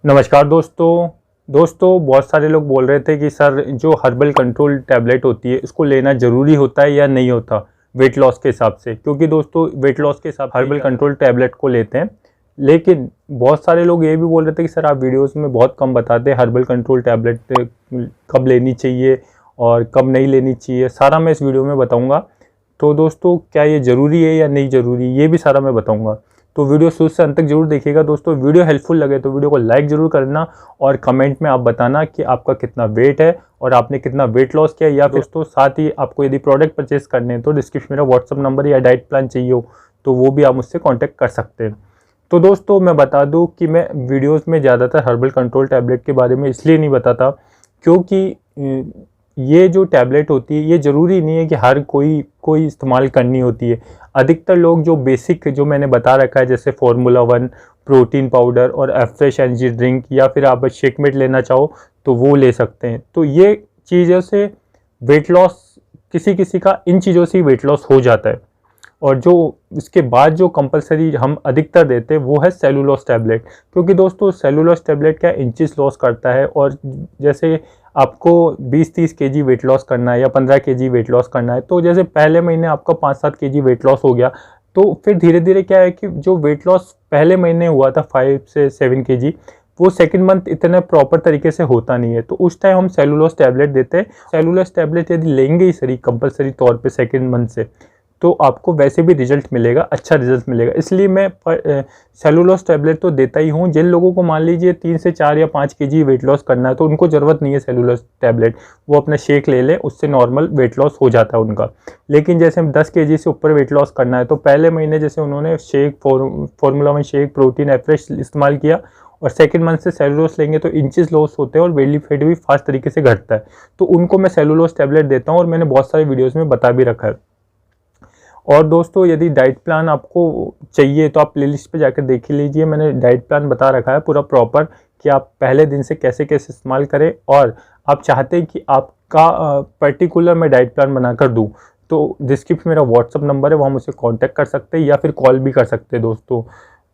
नमस्कार दोस्तों बहुत सारे लोग बोल रहे थे कि सर जो हर्बल कंट्रोल टैबलेट होती है इसको लेना ज़रूरी होता है या नहीं होता वेट लॉस के हिसाब से, क्योंकि दोस्तों वेट लॉस के हिसाब हर्बल कंट्रोल टैबलेट को लेते हैं। लेकिन बहुत सारे लोग ये भी बोल रहे थे कि सर आप वीडियोस में बहुत कम बताते हैं हर्बल कंट्रोल टैबलेट कब लेनी चाहिए और कब नहीं लेनी चाहिए, सारा मैं इस वीडियो में बताऊँगा। तो दोस्तों क्या ये ज़रूरी है या नहीं ज़रूरी, ये भी सारा मैं बताऊँगा। तो वीडियो शुरू से अंत तक जरूर देखिएगा दोस्तों। वीडियो हेल्पफुल लगे तो वीडियो को लाइक जरूर करना और कमेंट में आप बताना कि आपका कितना वेट है और आपने कितना वेट लॉस किया। या दोस्तों साथ ही आपको यदि प्रोडक्ट परचेस करने हैं तो डिस्क्रिप्शन में व्हाट्सअप नंबर या डाइट प्लान चाहिए हो तो वो भी आप मुझसे कॉन्टैक्ट कर सकते हैं। तो दोस्तों मैं बता दूं कि मैं वीडियोज़ में ज़्यादातर हर्बल कंट्रोल टैबलेट के बारे में इसलिए नहीं बताता क्योंकि ये जो टैबलेट होती है ये ज़रूरी नहीं है कि हर कोई इस्तेमाल करनी होती है। अधिकतर लोग जो बेसिक जो मैंने बता रखा है जैसे फार्मूला 1, प्रोटीन पाउडर और फ्रेश एनर्जी ड्रिंक, या फिर आप शेकमेट लेना चाहो तो वो ले सकते हैं। तो ये चीज़ों से वेट लॉस किसी किसी का इन चीज़ों से वेट लॉस हो जाता है। और जो इसके बाद जो कंपलसरी हम अधिकतर देते हैं वो है सेलुलोज टैबलेट, क्योंकि दोस्तों सेलुलोज टैबलेट क्या इंचेस लॉस करता है। और जैसे आपको 20-30 केजी वेट लॉस करना है या 15 केजी वेट लॉस करना है, तो जैसे पहले महीने आपका 5-7 केजी वेट लॉस हो गया, तो फिर धीरे धीरे क्या है कि जो वेट लॉस पहले महीने हुआ था 5 से 7 केजी, वो सेकंड मंथ इतने प्रॉपर तरीके से होता नहीं है। तो उस टाइम हम सेलुलोज टैबलेट देते हैं। सेलुलोज टैबलेट यदि लेंगे ही सही कंपलसरी तौर पे सेकंड मंथ से, तो आपको वैसे भी रिजल्ट मिलेगा, अच्छा रिजल्ट मिलेगा। इसलिए मैं सेलुलोज टैबलेट तो देता ही हूँ। जिन लोगों को मान लीजिए 3 से 4 या 5 केजी वेट लॉस करना है तो उनको ज़रूरत नहीं है सेलुलोज टैबलेट, वो अपना शेक ले लें, उससे नॉर्मल वेट लॉस हो जाता है उनका। लेकिन जैसे हम 10 केजी से ऊपर वेट लॉस करना है तो पहले महीने जैसे उन्होंने shake formula 1 shake, protein afresh इस्तेमाल किया और सेकंड मंथ से सेलुलोज लेंगे तो इंचेस लॉस होते हैं और बेली फैट भी फास्ट तरीके से घटता है। तो उनको मैं सेलुलोज टैबलेट देता हूँ और मैंने बहुत सारे वीडियोज़ में बता भी रखा है। और दोस्तों यदि डाइट प्लान आपको चाहिए तो आप प्लेलिस्ट पे जाकर देख लीजिए, मैंने डाइट प्लान बता रखा है पूरा प्रॉपर कि आप पहले दिन से कैसे कैसे इस्तेमाल करें। और आप चाहते हैं कि आपका पर्टिकुलर मैं डाइट प्लान बनाकर दूं तो डिस्क्रिप्शन मेरा व्हाट्सअप नंबर है, वहाँ मुझसे कांटेक्ट कर सकते हैं या फिर कॉल भी कर सकते हैं दोस्तों।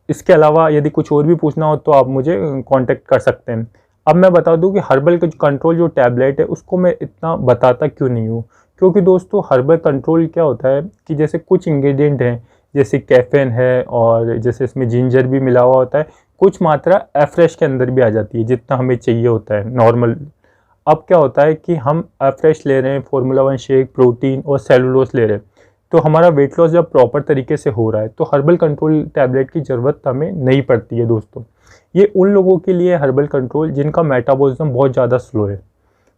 इसके अलावा यदि कुछ और भी पूछना हो तो आप मुझे कांटेक्ट कर सकते हैं। अब मैं बता दूं कि हर्बल कंट्रोल जो टैबलेट है उसको मैं इतना बताता क्यों नहीं हूँ, क्योंकि दोस्तों हर्बल कंट्रोल क्या होता है कि जैसे कुछ इंग्रेडिएंट हैं, जैसे कैफीन है और जैसे इसमें जिंजर भी मिला हुआ होता है, कुछ मात्रा एफ्रेश के अंदर भी आ जाती है जितना हमें चाहिए होता है नॉर्मल। अब क्या होता है कि हम एफ्रेश ले रहे हैं, फार्मूला 1 शेक, प्रोटीन और सेलुलोज ले रहे हैं, तो हमारा वेट लॉस जब प्रॉपर तरीके से हो रहा है तो हर्बल कंट्रोल टैबलेट की ज़रूरत हमें नहीं पड़ती है दोस्तों। ये उन लोगों के लिए हर्बल कंट्रोल जिनका मेटाबॉलिज्म बहुत ज़्यादा स्लो है,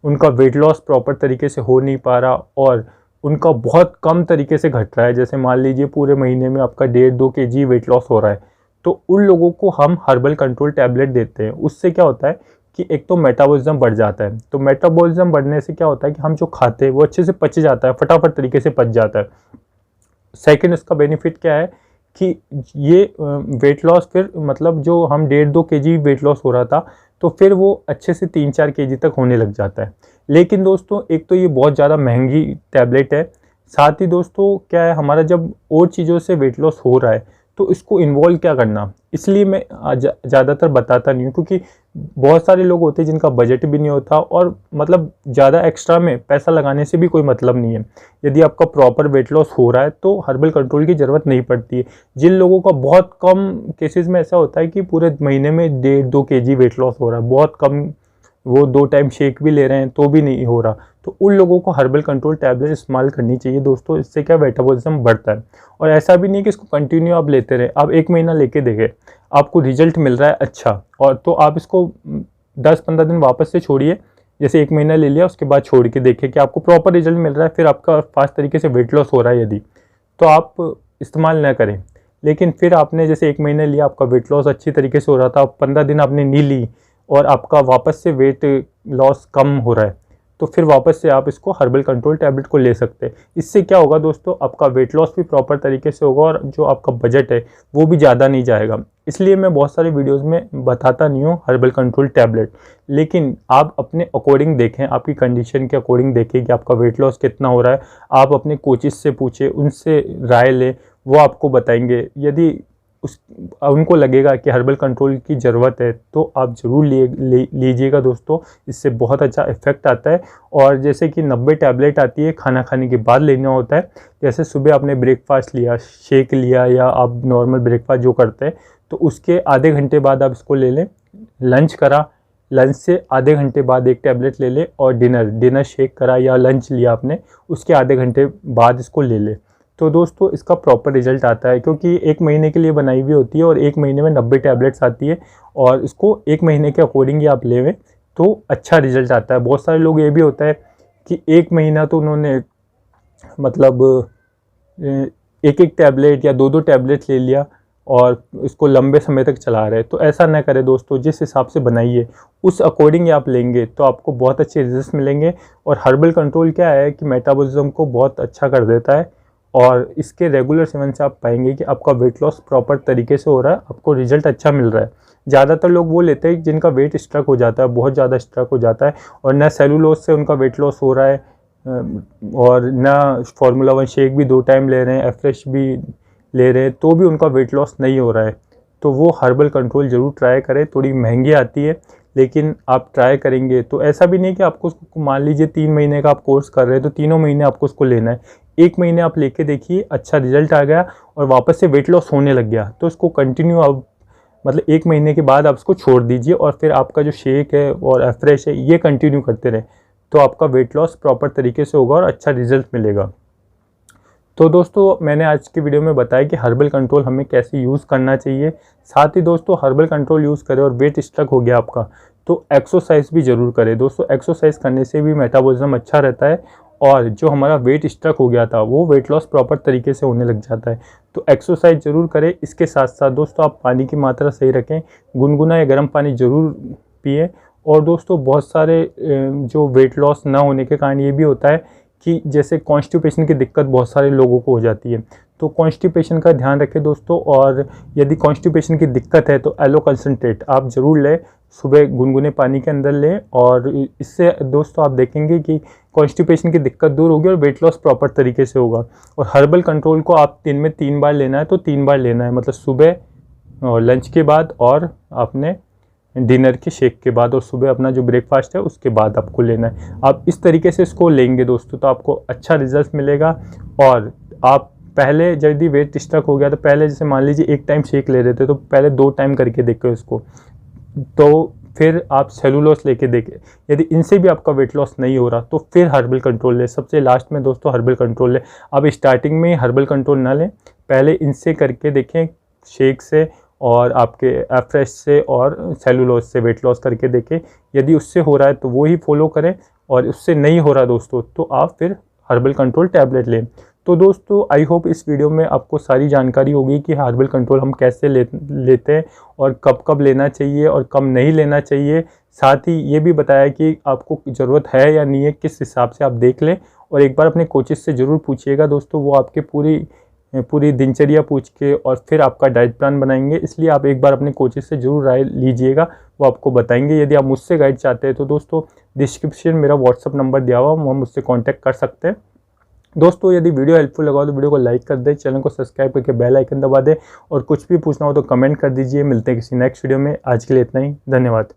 उनका वेट लॉस प्रॉपर तरीके से हो नहीं पा रहा और उनका बहुत कम तरीके से घट रहा है। जैसे मान लीजिए पूरे महीने में आपका 1.5-2 केजी वेट लॉस हो रहा है, तो उन लोगों को हम हर्बल कंट्रोल टैबलेट देते हैं। उससे क्या होता है कि एक तो मेटाबॉलिज्म बढ़ जाता है, तो मेटाबॉलिज्म बढ़ने से क्या होता है कि हम जो खाते हैं वो अच्छे से पच जाता है, फटाफट तरीके से पच जाता है। सेकेंड इसका बेनिफिट क्या है कि ये वेट लॉस फिर मतलब जो हम 1.5-2 केजी वेट लॉस हो रहा था तो फिर वो अच्छे से 3-4 केजी तक होने लग जाता है। लेकिन दोस्तों एक तो ये बहुत ज़्यादा महंगी टैबलेट है, साथ ही दोस्तों क्या है हमारा जब और चीज़ों से वेट लॉस हो रहा है तो इसको इन्वॉल्व क्या करना, इसलिए मैं ज़्यादातर बताता नहीं हूँ। क्योंकि बहुत सारे लोग होते हैं जिनका बजट भी नहीं होता और मतलब ज़्यादा एक्स्ट्रा में पैसा लगाने से भी कोई मतलब नहीं है। यदि आपका प्रॉपर वेट लॉस हो रहा है तो हर्बल कंट्रोल की ज़रूरत नहीं पड़ती है। जिन लोगों का बहुत कम केसेस में ऐसा होता है कि पूरे महीने में 1.5-2 केजी वेट लॉस हो रहा है, बहुत कम, वो 2 टाइम शेक भी ले रहे हैं तो भी नहीं हो रहा, तो उन लोगों को हर्बल कंट्रोल टैबलेट इस्तेमाल करनी चाहिए दोस्तों। इससे क्या मेटाबॉलिज्म बढ़ता है। और ऐसा भी नहीं कि इसको कंटिन्यू आप लेते रहे, आप 1 महीना लेके देखें आपको रिजल्ट मिल रहा है अच्छा, और तो आप इसको 10-15 दिन वापस से छोड़िए। जैसे 1 महीना ले लिया उसके बाद छोड़ के देखें कि आपको प्रॉपर रिजल्ट मिल रहा है, फिर आपका फास्ट तरीके से वेट लॉस हो रहा है यदि, तो आप इस्तेमाल न करें। लेकिन फिर आपने जैसे 1 महीने लिया, आपका वेट लॉस अच्छी तरीके से हो रहा था, 15 दिन आपने नहीं ली और आपका वापस से वेट लॉस कम हो रहा है, तो फिर वापस से आप इसको हर्बल कंट्रोल टैबलेट को ले सकते हैं। इससे क्या होगा दोस्तों, आपका वेट लॉस भी प्रॉपर तरीके से होगा और जो आपका बजट है वो भी ज़्यादा नहीं जाएगा। इसलिए मैं बहुत सारे वीडियोस में बताता नहीं हूँ हर्बल कंट्रोल टैबलेट, लेकिन आप अपने अकॉर्डिंग देखें, आपकी कंडीशन के अकॉर्डिंग देखें कि आपका वेट लॉस कितना हो रहा है। आप अपने कोचेस से पूछें, उनसे राय लें, वो आपको बताएंगे। यदि उनको लगेगा कि हर्बल कंट्रोल की ज़रूरत है तो आप ज़रूर लीजिएगा दोस्तों, इससे बहुत अच्छा इफ़ेक्ट आता है। और जैसे कि 90 टैबलेट आती है, खाना खाने के बाद लेना होता है। जैसे सुबह आपने ब्रेकफास्ट लिया, शेक लिया या आप नॉर्मल ब्रेकफास्ट जो करते हैं तो उसके आधे घंटे बाद आप इसको ले लें। लंच करा, लंच से आधे घंटे बाद एक टैबलेट ले ले, और डिनर शेक करा या लंच लिया आपने, उसके आधे घंटे बाद इसको ले ले। तो दोस्तों इसका प्रॉपर रिजल्ट आता है, क्योंकि 1 महीने के लिए बनाई हुई होती है और 1 महीने में 90 टैबलेट्स आती है, और इसको 1 महीने के अकॉर्डिंग ही आप लेवें तो अच्छा रिजल्ट आता है। बहुत सारे लोग ये भी होता है कि 1 महीना तो उन्होंने मतलब एक एक टैबलेट या 2-2 टैबलेट ले लिया और इसको लंबे समय तक चला रहे हैं। तो ऐसा ना करें दोस्तों, जिस हिसाब से बनाइए उस अकॉर्डिंग आप लेंगे तो आपको बहुत अच्छे रिजल्ट मिलेंगे। और हर्बल कंट्रोल क्या है कि मेटाबॉलिज्म को बहुत अच्छा कर देता है, और इसके रेगुलर सेवन से आप पाएंगे कि आपका वेट लॉस प्रॉपर तरीके से हो रहा है, आपको रिजल्ट अच्छा मिल रहा है। ज़्यादातर लोग वो लेते हैं जिनका वेट स्ट्रक हो जाता है, बहुत ज़्यादा स्ट्रक हो जाता है, और न सेलुलोज से उनका वेट लॉस हो रहा है, और ना फार्मूला 1 शेक भी 2 टाइम ले रहे हैं, एफ्रेश भी ले रहे हैं, तो भी उनका वेट लॉस नहीं हो रहा है। तो वो हर्बल कंट्रोल ज़रूर ट्राई करें। थोड़ी महंगी आती है लेकिन आप ट्राई करेंगे तो ऐसा भी नहीं कि आपको उसको, मान लीजिए 3 महीने का आप कोर्स कर रहे हैं तो तीनों महीने आपको उसको लेना है। 1 महीने आप लेके देखिए, अच्छा रिजल्ट आ गया और वापस से वेट लॉस होने लग गया तो उसको कंटिन्यू आप मतलब 1 महीने के बाद आप उसको छोड़ दीजिए, और फिर आपका जो शेक है और एफ्रेश है ये कंटिन्यू करते रहें, तो आपका वेट लॉस प्रॉपर तरीके से होगा और अच्छा रिजल्ट मिलेगा। तो दोस्तों मैंने आज की वीडियो में बताया कि हर्बल कंट्रोल हमें कैसे यूज़ करना चाहिए। साथ ही दोस्तों हर्बल कंट्रोल यूज़ करें और वेट स्ट्रक हो गया आपका तो एक्सरसाइज भी ज़रूर करें दोस्तों। एक्सरसाइज करने से भी मेटाबॉलिज्म अच्छा रहता है, और जो हमारा वेट स्ट्रक हो गया था वो वेट लॉस प्रॉपर तरीके से होने लग जाता है। तो एक्सरसाइज ज़रूर करें। इसके साथ साथ दोस्तों आप पानी की मात्रा सही रखें, गुनगुना या गर्म पानी ज़रूर पिए। और दोस्तों बहुत सारे जो वेट लॉस ना होने के कारण ये भी होता है कि जैसे कॉन्स्टिपेशन की दिक्कत बहुत सारे लोगों को हो जाती है, तो कॉन्स्टिपेशन का ध्यान रखें दोस्तों। और यदि कॉन्स्टिपेशन की दिक्कत है तो एलो कंसनट्रेट आप ज़रूर लें, सुबह गुनगुने पानी के अंदर लें, और इससे दोस्तों आप देखेंगे कि कॉन्स्टिपेशन की दिक्कत दूर होगी और वेट लॉस प्रॉपर तरीके से होगा। और हर्बल कंट्रोल को आप दिन में 3 बार लेना है तो 3 बार लेना है, मतलब सुबह और लंच के बाद और आपने डिनर के शेक के बाद, और सुबह अपना जो ब्रेकफास्ट है उसके बाद आपको लेना है। आप इस तरीके से इसको लेंगे दोस्तों तो आपको अच्छा रिजल्ट मिलेगा। और आप पहले यदि वेट स्ट्रक हो गया तो पहले जैसे मान लीजिए 1 टाइम शेक ले रहे थे तो पहले 2 टाइम करके देखें उसको, तो फिर आप सेलुलोस लेके देखें। यदि इनसे भी आपका वेट लॉस नहीं हो रहा तो फिर हर्बल कंट्रोल ले। सबसे लास्ट में दोस्तों हर्बल कंट्रोल ले। आप स्टार्टिंग में हर्बल कंट्रोल ना लें, पहले इनसे करके देखें, शेक से और आपके एफ्रेश से और सेलुलोज से वेट लॉस करके देखें। यदि उससे हो रहा है तो वो ही फॉलो करें, और उससे नहीं हो रहा दोस्तों तो आप फिर हर्बल कंट्रोल टैबलेट लें। तो दोस्तों आई होप इस वीडियो में आपको सारी जानकारी होगी कि हर्बल कंट्रोल हम कैसे लेते हैं और कब कब लेना चाहिए और कब नहीं लेना चाहिए। साथ ही ये भी बताया कि आपको ज़रूरत है या नहीं है, किस हिसाब से आप देख लें, और एक बार अपने कोचेस से ज़रूर पूछिएगा दोस्तों, वो आपके पूरी दिनचर्या पूछ के और फिर आपका डाइट प्लान बनाएंगे। इसलिए आप एक बार अपने कोचेस से ज़रूर राय लीजिएगा, वो आपको बताएंगे। यदि आप मुझसे गाइड चाहते हैं तो दोस्तों डिस्क्रिप्शन मेरा व्हाट्सअप नंबर दिया हुआ, वो मुझसे कांटेक्ट कर सकते हैं। दोस्तों यदि वीडियो हेल्पफुल लगा हो तो वीडियो को लाइक कर दें, चैनल को सब्सक्राइब करके बेल आइकन दबा दें, और कुछ भी पूछना हो तो कमेंट कर दीजिए। मिलते हैं किसी नेक्स्ट वीडियो में। आज के लिए इतना ही, धन्यवाद।